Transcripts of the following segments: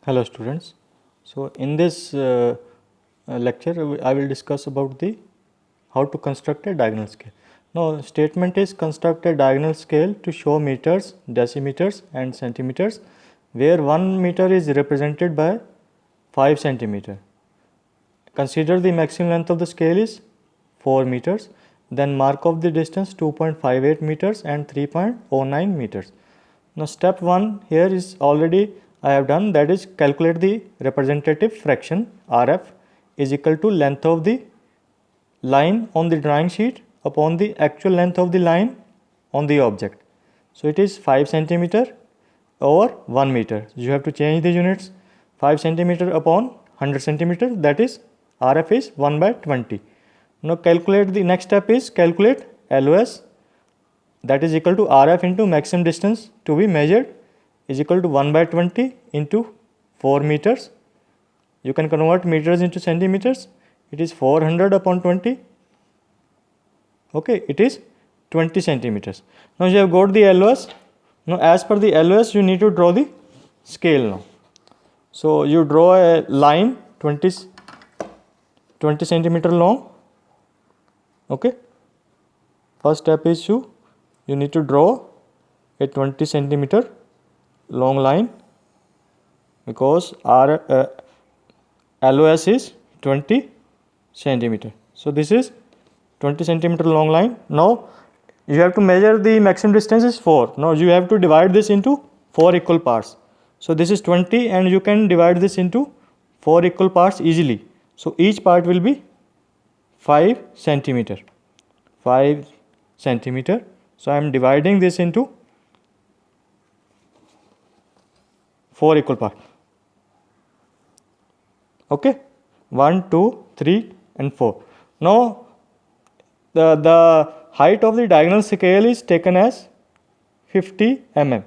Hello students. So in this lecture I will discuss about the how to construct a diagonal scale. Now statement is construct a diagonal scale to show meters, decimeters and centimeters where 1 meter is represented by 5 centimeter. Consider the maximum length of the scale is 4 meters. Then mark off the distance 2.58 meters and 3.09 meters. Now step 1 here is already I have done, that is calculate the representative fraction RF is equal to length of the line on the drawing sheet upon the actual length of the line on the object. So it is 5 centimeter over 1 meter. You have to change the units. 5 centimeter upon 100 centimeter, that is RF is 1 by 20. Now calculate, the next step is calculate LOS, that is equal to RF into maximum distance to be measured is equal to 1 by 20 into 4 meters. You can convert meters into centimeters. It is 400 upon 20. Okay, it is 20 centimeters. Now you have got the LOS. Now as per the LOS you need to draw the scale now. So you draw a line 20 centimeter long. Okay. First step is you need to draw a 20 centimeter long line because our LOS is 20 centimeter. So this is 20 centimeter long line. Now you have to measure the maximum distance is 4. Now you have to divide this into 4 equal parts. So this is 20 and you can divide this into 4 equal parts easily. So each part will be 5 centimeter. 5 centimeter. So I am dividing this into 4 equal parts. Okay, 1, 2, 3 and 4. Now the height of the diagonal scale is taken as 50 mm.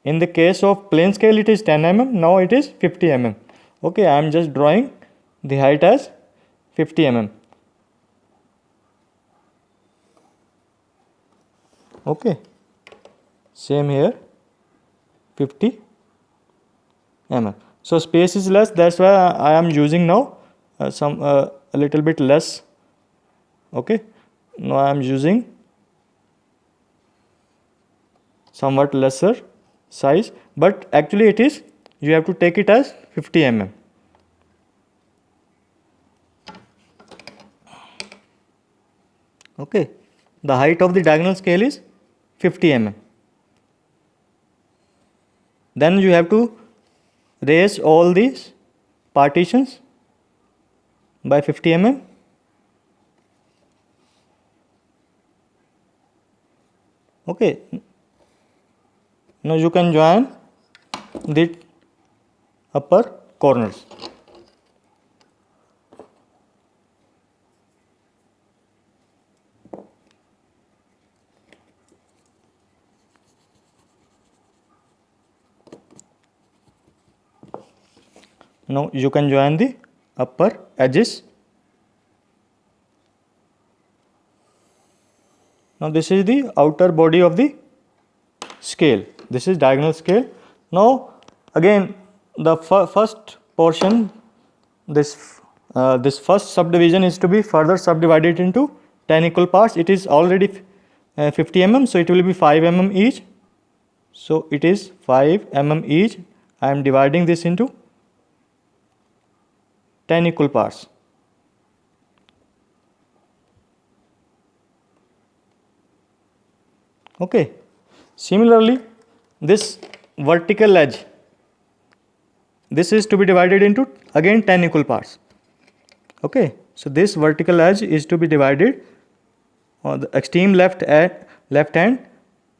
In the case of plane scale it is 10 mm. Now it is 50 mm. Okay, I am just drawing the height as 50 mm. Okay, same here 50 mm. So space is less, that's why I am using now a little bit less. Okay, now I am using somewhat lesser size, but actually it is, you have to take it as 50 mm. Okay, the height of the diagonal scale is 50 mm. Then you have to raise all these partitions by 50 mm. Okay, now you can join the upper corners. Now you can join the upper edges. Now this is the outer body of the scale. This is diagonal scale. Now again the first portion, this first subdivision is to be further subdivided into 10 equal parts. It is already 50 mm, so it will be 5 mm each. So it is 5 mm each. I am dividing this into 10 equal parts. Okay. Similarly, this vertical edge, this is to be divided into again 10 equal parts. Okay. So this vertical edge is to be divided on the extreme left hand.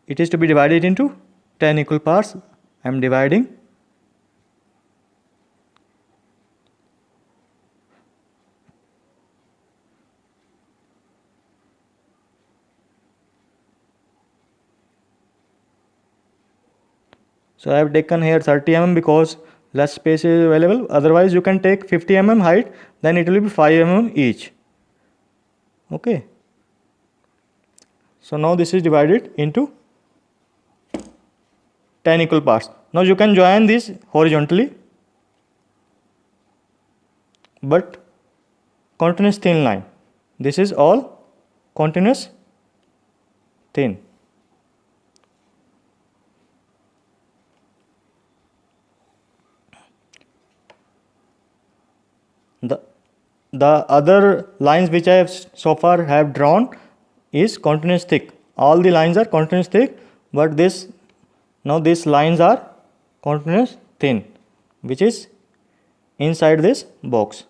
It is to be divided into 10 equal parts. I am dividing. So I have taken here 30 mm because less space is available. Otherwise you can take 50 mm height, then it will be 5 mm each. Okay. So now this is divided into 10 equal parts. Now you can join this horizontally. but continuous thin line. This is all continuous thin. The other lines which I have so far have drawn is continuous thick. All the lines are continuous thick, but now these lines are continuous thin, which is inside this box.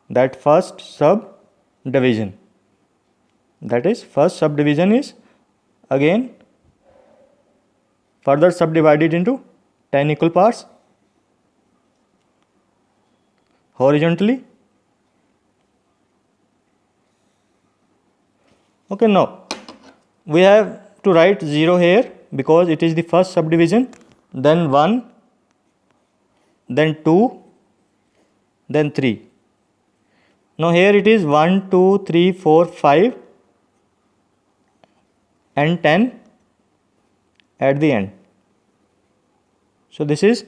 That first subdivision. That is, first subdivision is again further subdivided into 10 equal parts horizontally. Okay, now we have to write 0 here because it is the first subdivision, then 1, then 2, then 3. Now here it is 1, 2, 3, 4, 5 and 10 at the end. So this is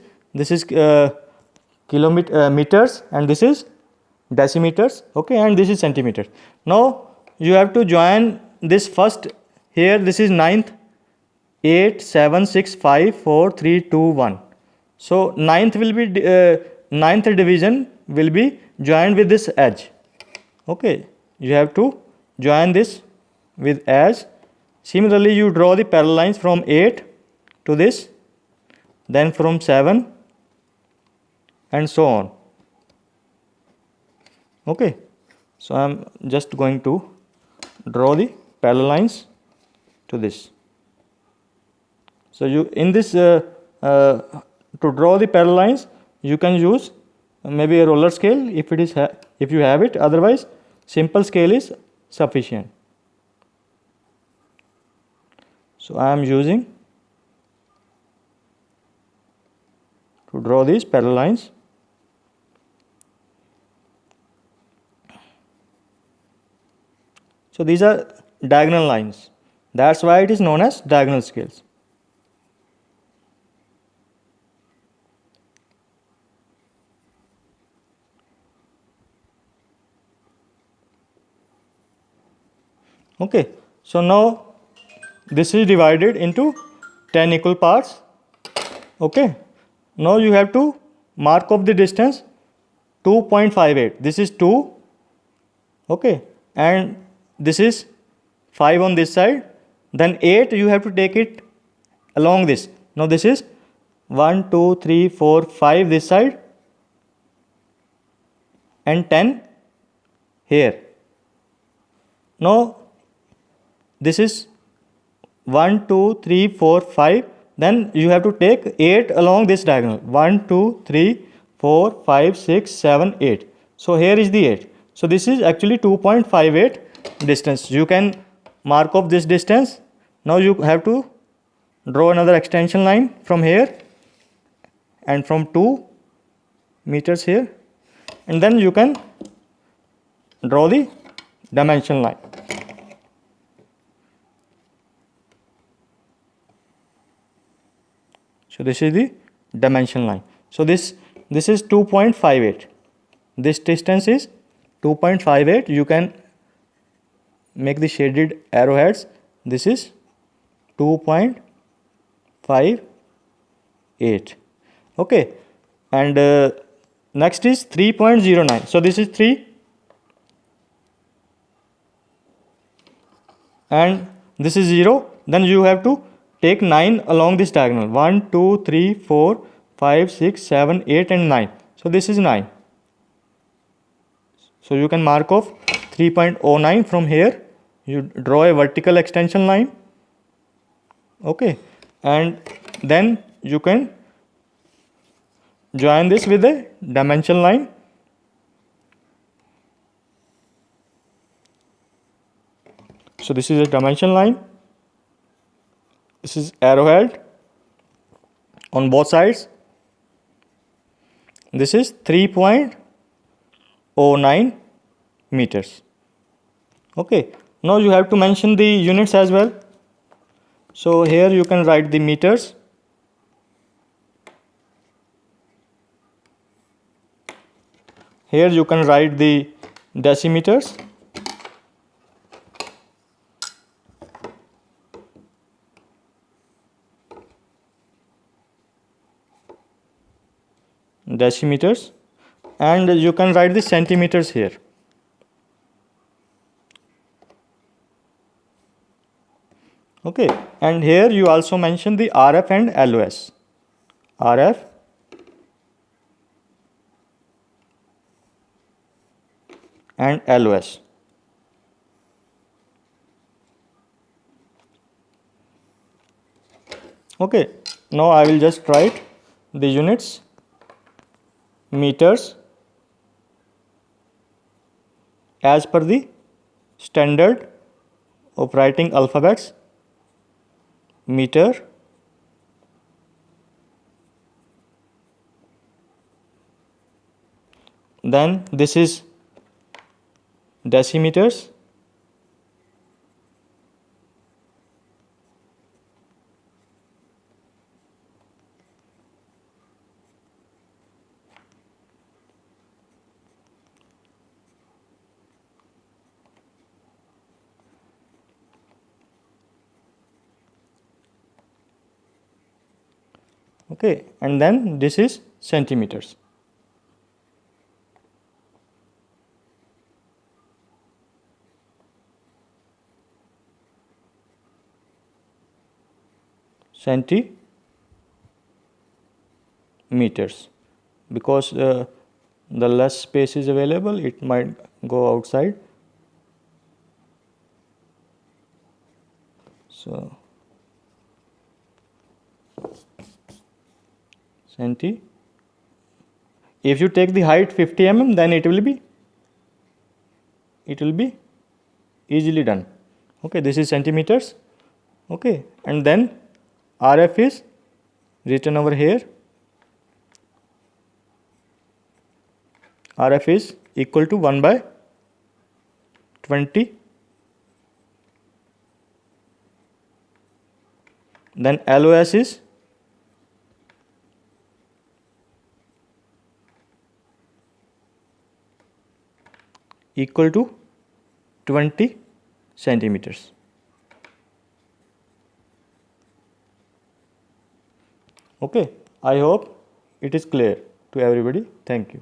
meters, and this is decimeters, okay, and this is centimeters. Now you have to join this first here. This is 9th, 8, 7, 6, 5, 4, 3, 2, 1. So 9th will be 9th division will be joined with this edge. Okay, you have to join this with edge. Similarly, you draw the parallel lines from 8 to this, then from 7 and so on. Okay, so I am just going to draw the parallel lines to this. So you in this to draw the parallel lines, you can use maybe a roller scale if it is if you have it. Otherwise, simple scale is sufficient. So I am using to draw these parallel lines. So these are diagonal lines. That's why it is known as diagonal scales. Okay, so now this is divided into 10 equal parts. Okay, now you have to mark off the distance 2.58. This is 2, okay, and this is 5 on this side. Then 8 you have to take it along this. Now this is 1, 2, 3, 4, 5 this side and 10 here. Now this is 1, 2, 3, 4, 5. Then you have to take 8 along this diagonal. 1, 2, 3, 4, 5, 6, 7, 8. So here is the 8. So this is actually 2.58 distance. You can mark off this distance. Now you have to draw another extension line from here and from 2 meters here, and then you can draw the dimension line. So this is the dimension line. So this is 2.58. This distance is 2.58. You can make the shaded arrowheads. This is 2.58. Okay, and next is 3.09. So this is 3 and this is 0. Then you have to take 9 along this diagonal. 1, 2, 3, 4, 5, 6, 7, 8 and 9. So this is 9. So you can mark off 3.09 from here. You draw a vertical extension line. Okay, and then you can join this with a dimension line. So this is a dimension line. This is arrowhead on both sides. This is 3.09 meters. Okay, now you have to mention the units as well. So here you can write the meters. Here you can write the decimeters. Decimeters, and you can write the centimeters here. Okay, and here you also mention the RF and LOS. RF and LOS. Okay, now I will just write the units: meters as per the standard of writing alphabets. Meter, then this is decimeters, okay, and then this is centimeters. Centimeters, because the less space is available, it might go outside. So centi. If you take the height 50 mm, then it will be easily done. Okay, this is centimeters. Okay, and then RF is written over here. RF is equal to 1 by 20. Then LOS is equal to 20 centimeters. Okay, I hope it is clear to everybody. Thank you.